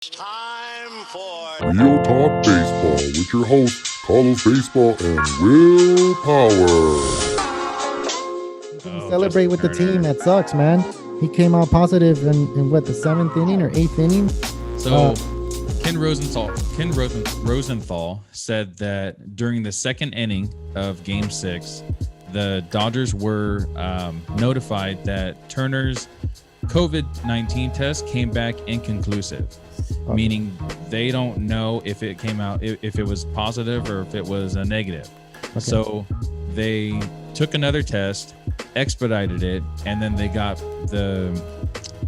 Time for Real Talk Baseball with your hosts, Carlos Baseball and Will Power. Couldn't celebrate with the team. That sucks, man. He came out positive in what, the 7th inning or 8th inning? So Ken Rosenthal said that during the second inning of Game 6, the Dodgers were notified that Turner's COVID-19 test came back inconclusive, meaning they don't know if it came out, if it was positive or if it was a negative. Okay. So they took another test, expedited it, and then they got the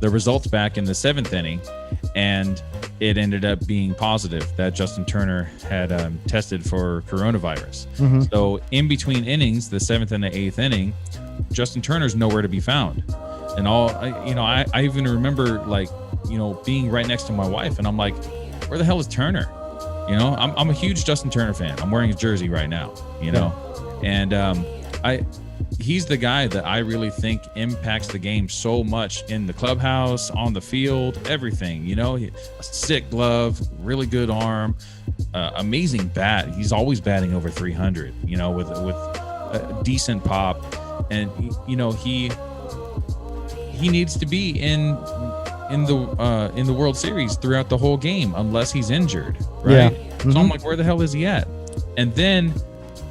results back in the 7th inning, and it ended up being positive that Justin Turner had tested for coronavirus. Mm-hmm. So in between innings, the 7th and the 8th inning, Justin Turner's nowhere to be found. And I even remember, being right next to my wife, and I'm like, where the hell is Turner? I'm a huge Justin Turner fan. I'm wearing his jersey right now, and he's the guy that I really think impacts the game so much in the clubhouse, on the field, everything. A sick glove, really good arm, amazing bat. He's always batting over 300. With a decent pop, and he needs to be in the World Series throughout the whole game unless he's injured, right? Yeah. Mm-hmm. So I'm like, where the hell is he at? And then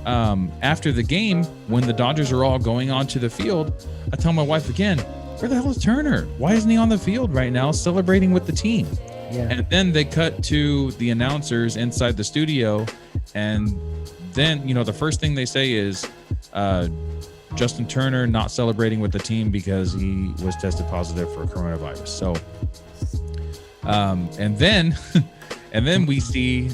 after the game, when the Dodgers are all going onto the field, I tell my wife again, where the hell is Turner? Why isn't he on the field right now celebrating with the team? Yeah. And then they cut to the announcers inside the studio, and then the first thing they say is Justin Turner not celebrating with the team because he was tested positive for coronavirus. So and then we see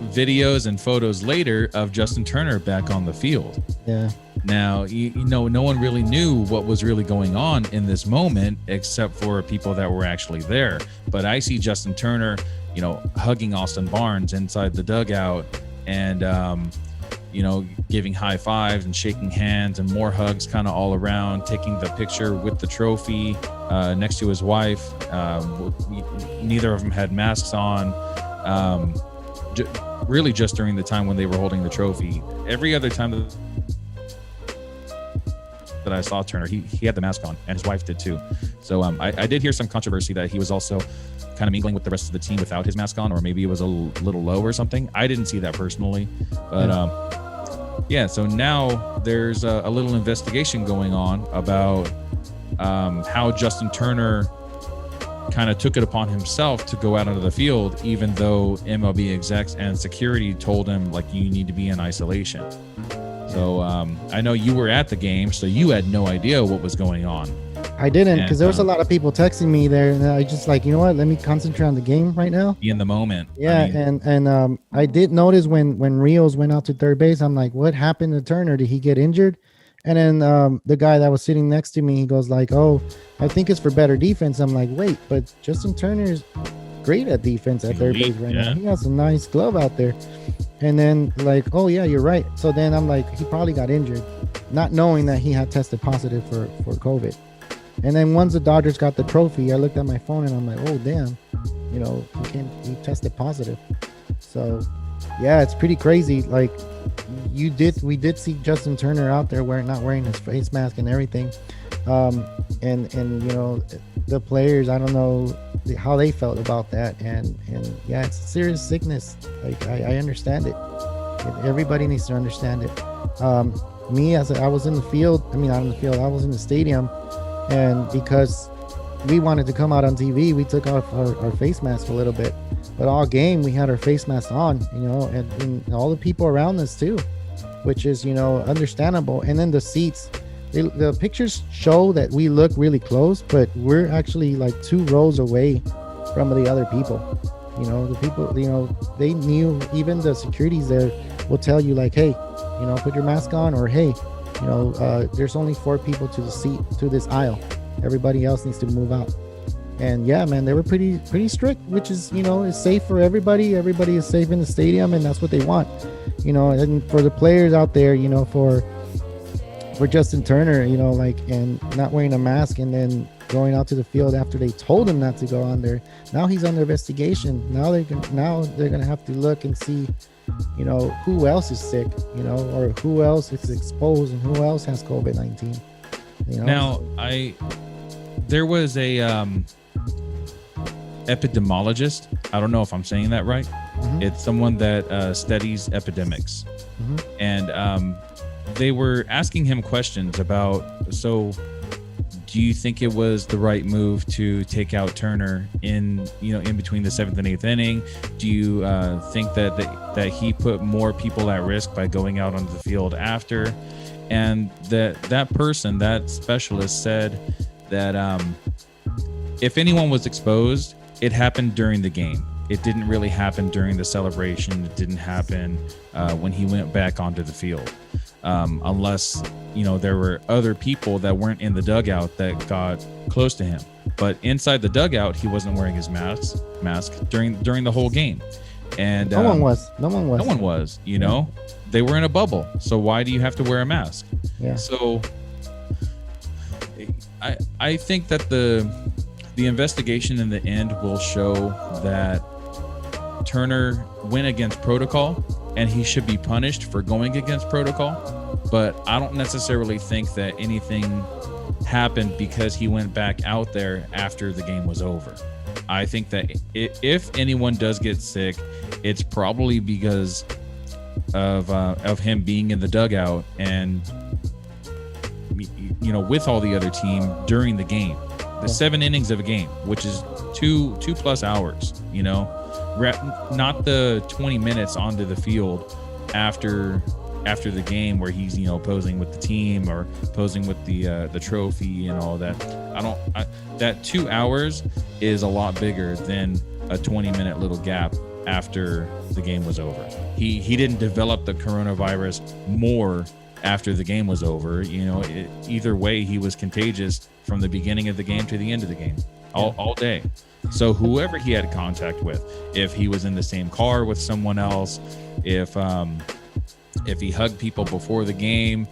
videos and photos later of Justin Turner back on the field. Yeah. Now, no one really knew what was really going on in this moment except for people that were actually there. But I see Justin Turner, hugging Austin Barnes inside the dugout, and giving high fives and shaking hands and more hugs kind of all around, taking the picture with the trophy next to his wife. Neither of them had masks on. Really just during the time when they were holding the trophy. Every other time that I saw Turner, he had the mask on, and his wife did too. So I did hear some controversy that he was also kind of mingling with the rest of the team without his mask on, or maybe it was a little low or something. I didn't see that personally, but so now there's a little investigation going on about how Justin Turner kind of took it upon himself to go out onto the field, even though MLB execs and security told him, you need to be in isolation. So I know you were at the game, so you had no idea what was going on. I didn't, because there was a lot of people texting me there, and I just let me concentrate on the game right now. Be in the moment. Yeah, and I did notice when Rios went out to third base, I'm like, what happened to Turner? Did he get injured? And then the guy that was sitting next to me, he goes oh, I think it's for better defense. I'm like, wait, but Justin Turner's great at defense at third base right now. He has a nice glove out there. And then oh yeah, you're right. So then I'm like, he probably got injured, not knowing that he had tested positive for COVID. And then once the Dodgers got the trophy, I looked at my phone and I'm like, oh damn, he tested positive. So yeah, it's pretty crazy. We did see Justin Turner out there not wearing his face mask and everything. And the players, I don't know how they felt about that. And yeah, it's a serious sickness. I understand it. Everybody needs to understand it. I was in the field. I mean, not in the field. I was in the stadium. And because we wanted to come out on TV, we took off our face masks a little bit. But all game, we had our face masks on, and all the people around us too, which is, understandable. And then the seats, the pictures show that we look really close, but we're actually 2 rows away from the other people. The people, they knew, even the securities there will tell you hey, put your mask on, or hey, there's only 4 people to this aisle. Everybody else needs to move out. And yeah, man, they were pretty strict, which is, is safe for everybody. Everybody is safe in the stadium, and that's what they want. And for the players out there, for Justin Turner, and not wearing a mask, and then going out to the field after they told him not to go on there. Now he's under investigation. Now they're gonna have to look and see, who else is sick, or who else is exposed and who else has COVID-19. Now, there was a epidemiologist. I don't know if I'm saying that right. Mhm. It's someone that studies epidemics, and they were asking him questions about. So, do you think it was the right move to take out Turner in between the 7th and 8th inning? Do you think that he put more people at risk by going out onto the field after? And that person, that specialist, said that if anyone was exposed, it happened during the game. It didn't really happen during the celebration. It didn't happen when he went back onto the field, unless there were other people that weren't in the dugout that got close to him. But inside the dugout, he wasn't wearing his mask during the whole game. And no one was. No one was. They were in a bubble. So why do you have to wear a mask? Yeah. So I think that the investigation in the end will show that Turner went against protocol and he should be punished for going against protocol. But I don't necessarily think that anything happened because he went back out there after the game was over. I think that if anyone does get sick, it's probably because of him being in the dugout and with all the other team during the game, the 7 innings of a game, which is 2+ hours, not the 20 minutes onto the field after the game where he's posing with the team or posing with the trophy and all that. That 2 hours is a lot bigger than a 20-minute little gap after the game was over. He didn't develop the coronavirus more after the game was over. Either way, he was contagious from the beginning of the game to the end of the game, all day. So whoever he had contact with, if he was in the same car with someone else, if he hugged people before the game,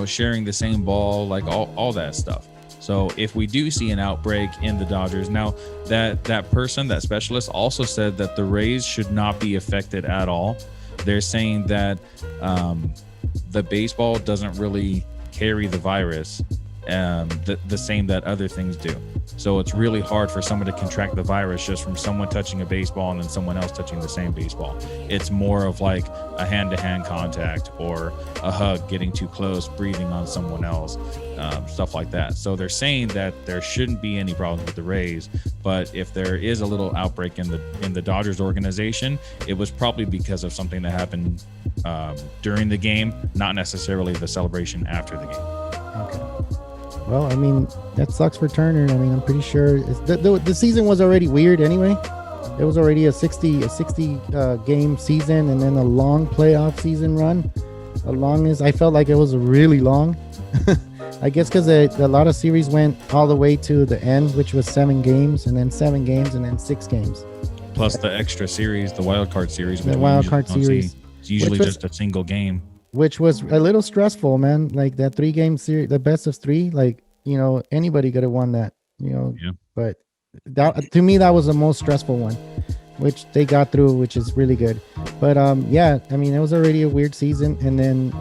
sharing the same ball, like all that stuff. So if we do see an outbreak in the Dodgers, now that person, that specialist, also said that the Rays should not be affected at all. They're saying that the baseball doesn't really carry the virus the same that other things do. So it's really hard for someone to contract the virus just from someone touching a baseball and then someone else touching the same baseball. It's more of like a hand-to-hand contact or a hug, getting too close, breathing on someone else, stuff like that. So they're saying that there shouldn't be any problems with the Rays, but if there is a little outbreak in the Dodgers organization, it was probably because of something that happened during the game, not necessarily the celebration after the game. Okay. Well, I mean, that sucks for Turner. I mean, I'm pretty sure the season was already weird anyway. It was already a 60 game season and then a long playoff season run. The longest, I felt like it was really long. I guess because a lot of series went all the way to the end, which was 7 games and then 7 games and then 6 games. Plus the extra series, the wild card series. The wild card series. It's usually just a single game. Which was a little stressful, man. Like that 3-game series, the best of 3, like, anybody could have won that, Yeah. But that, to me, that was the most stressful one, which they got through, which is really good. But yeah, I mean, it was already a weird season. And then,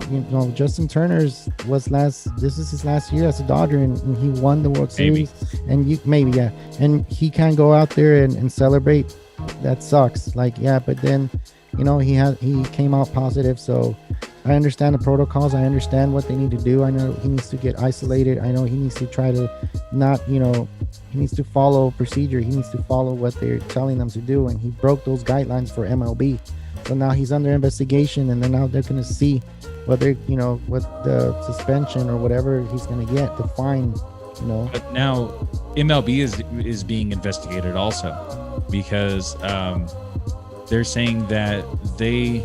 Justin Turner's this is his last year as a Dodger, and he won the World Series. And and he can't go out there and celebrate. That sucks. Like, yeah, but then, he came out positive. So I understand the protocols. I understand what they need to do. I know he needs to get isolated. I know he needs to try to not, he needs to follow procedure. He needs to follow what they're telling them to do. And he broke those guidelines for MLB. So now he's under investigation, and then now they're going to see whether, what the suspension or whatever he's going to get, the fine, But now MLB is being investigated also because they're saying that they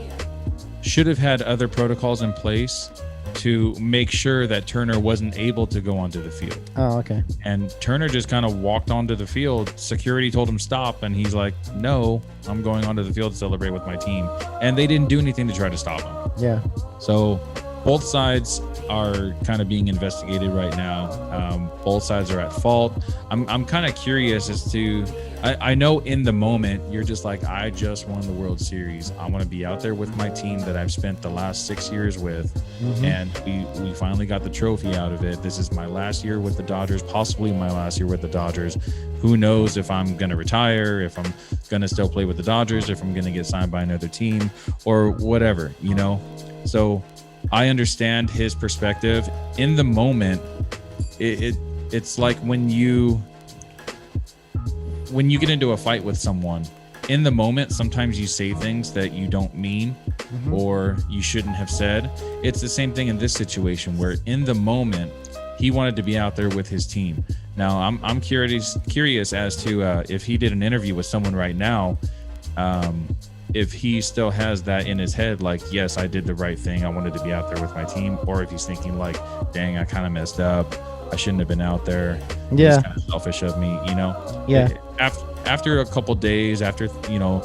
should have had other protocols in place to make sure that Turner wasn't able to go onto the field. Oh, okay. And Turner just kind of walked onto the field. Security told him stop, and he's like, no, I'm going onto the field to celebrate with my team. And they didn't do anything to try to stop him. Yeah. So both sides are kind of being investigated right now. Both sides are at fault. I'm kind of curious as to, I know in the moment you're just like, I just won the World Series. I want to be out there with my team that I've spent the last 6 years with, and we finally got the trophy out of it. This is my last year with the Dodgers, possibly my last year with the Dodgers. Who knows if I'm going to retire, if I'm going to still play with the Dodgers, if I'm going to get signed by another team or whatever, you know? So I understand his perspective. In the moment, it's like when you get into a fight with someone, in the moment, sometimes you say things that you don't mean or you shouldn't have said. It's the same thing in this situation where in the moment, he wanted to be out there with his team. Now, I'm curious as to if he did an interview with someone right now, if he still has that in his head, like, yes, I did the right thing. I wanted to be out there with my team. Or if he's thinking like, dang, I kind of messed up. I shouldn't have been out there. Yeah. It's kind of selfish of me, you know? Yeah. After a couple days, after, you know,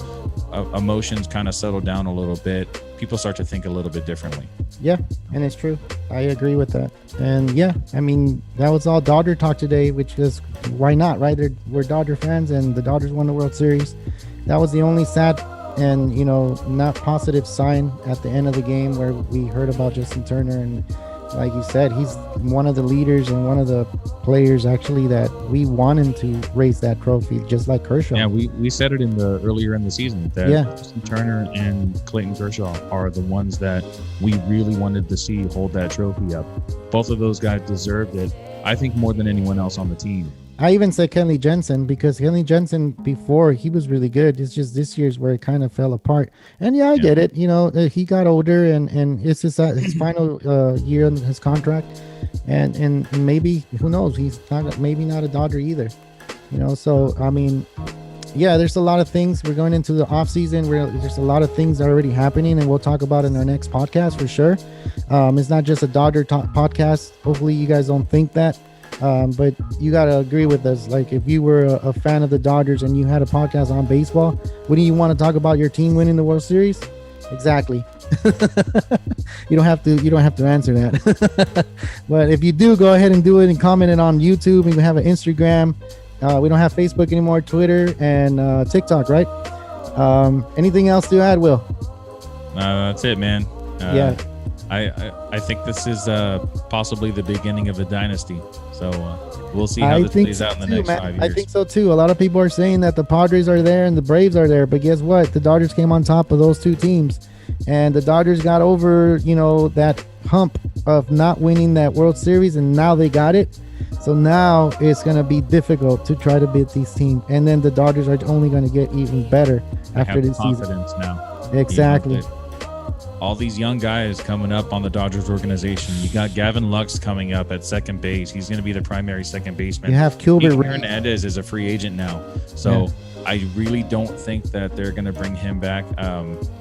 emotions kind of settle down a little bit, people start to think a little bit differently. Yeah, and it's true. I agree with that. And yeah, I mean, that was all Dodger talk today, which is why not, right? We're Dodger fans, and the Dodgers won the World Series. That was the only sad and, you know, not positive sign at the end of the game where we heard about Justin Turner. And like you said, he's one of the leaders and one of the players actually that we want him to raise that trophy, just like Kershaw. Yeah, we said it earlier in the season that Justin Turner and Clayton Kershaw are the ones that we really wanted to see hold that trophy up. Both of those guys deserved it, I think, more than anyone else on the team. I even said Kenley Jensen because Kenley Jensen before, he was really good. It's just this year's where it kind of fell apart. And yeah, I get it. You know, he got older and it's his final year on his contract. And maybe, who knows, he's maybe not a Dodger either. You know, so, I mean, yeah, there's a lot of things. We're going into the off season where there's a lot of things already happening, and we'll talk about in our next podcast for sure. It's not just a Dodger podcast. Hopefully you guys don't think that. But you got to agree with us. Like, if you were a fan of the Dodgers and you had a podcast on baseball, wouldn't you want to talk about your team winning the World Series? Exactly. You don't have to answer that. But if you do, go ahead and do it and comment it on YouTube. We have an Instagram. We don't have Facebook anymore, Twitter and TikTok, right? Anything else to add, Will? That's it, man. Yeah. I think this is possibly the beginning of a dynasty. So we'll see how this plays out in the next 5 years. I think so too. A lot of people are saying that the Padres are there and the Braves are there, but guess what? The Dodgers came on top of those two teams, and the Dodgers got over, you know, that hump of not winning that World Series, and now they got it. So now it's going to be difficult to try to beat these teams, and then the Dodgers are only going to get even better after this season. Confidence now. Exactly. All these young guys coming up on the Dodgers organization. You got Gavin Lux coming up at second base. He's going to be the primary second baseman. You have Gilbert Hernandez is a free agent now. So I really don't think that they're going to bring him back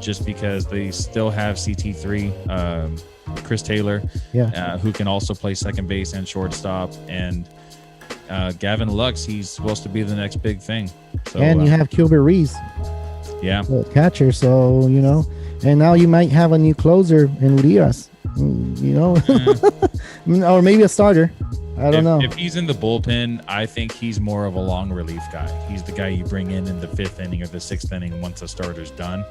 just because they still have CT3, Chris Taylor, who can also play second base and shortstop. And Gavin Lux, he's supposed to be the next big thing. So, and you have Gilbert Reese, catcher. So, you know. And now you might have a new closer in Urias, you know, or maybe a starter. I don't know. If he's in the bullpen, I think he's more of a long relief guy. He's the guy you bring in the fifth inning or the sixth inning once the starter's done.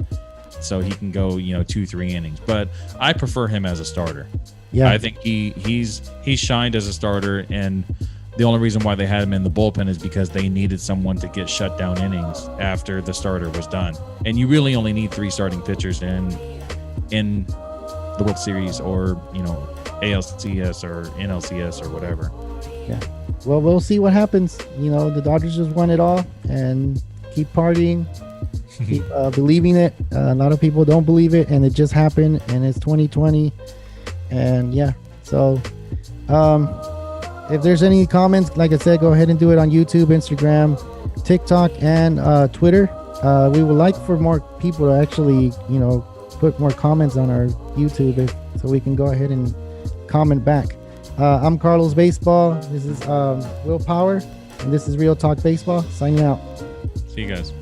So he can go, 2-3 innings. But I prefer him as a starter. Yeah, I think he's shined as a starter, and the only reason why they had him in the bullpen is because they needed someone to get shut down innings after the starter was done. And you really only need 3 starting pitchers in the World Series or, ALCS or NLCS or whatever. Yeah. Well, we'll see what happens. The Dodgers just won it all, and keep partying, keep believing it. A lot of people don't believe it, and it just happened, and it's 2020. And yeah, so if there's any comments, like I said, go ahead and do it on YouTube, Instagram, TikTok, and Twitter. We would like for more people to actually, put more comments on our YouTube so we can go ahead and comment back. I'm Carlos Baseball. This is Will Power, and this is Real Talk Baseball. Signing out. See you guys.